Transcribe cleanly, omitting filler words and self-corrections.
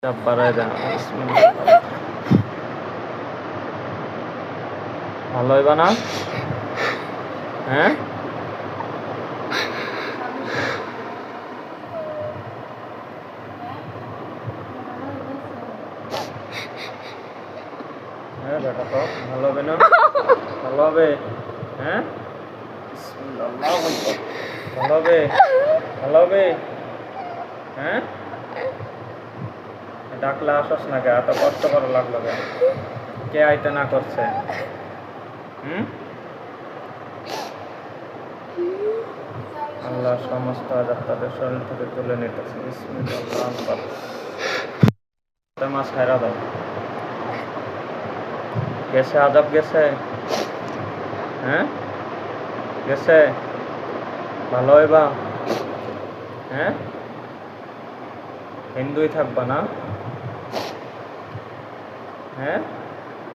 চাপ বাড়ায় দেন। ভালো হইবা না? হ্যাঁ, হ্যাঁ বেটা তো ভালো হবে না? ভালো হবে? হ্যাঁ, ভালো হবে? ভালো হবে? হ্যাঁ, ডাকলে আসস না কে? এত কষ্ট করা লাগলো কেন? কে আইতে না করছে? হুম, আল্লাহ সমস্ত আজাব তাদের শরীর থেকে তুলে নিতেছে। বিসমিল্লাহ। মাছ খাইরা দাও। গেছে আজাব গেছে? হ্যাঁ, গেছে? ভালো হইবা? হ্যাঁ, হিন্দুই থাকবা না? হ্যাঁ।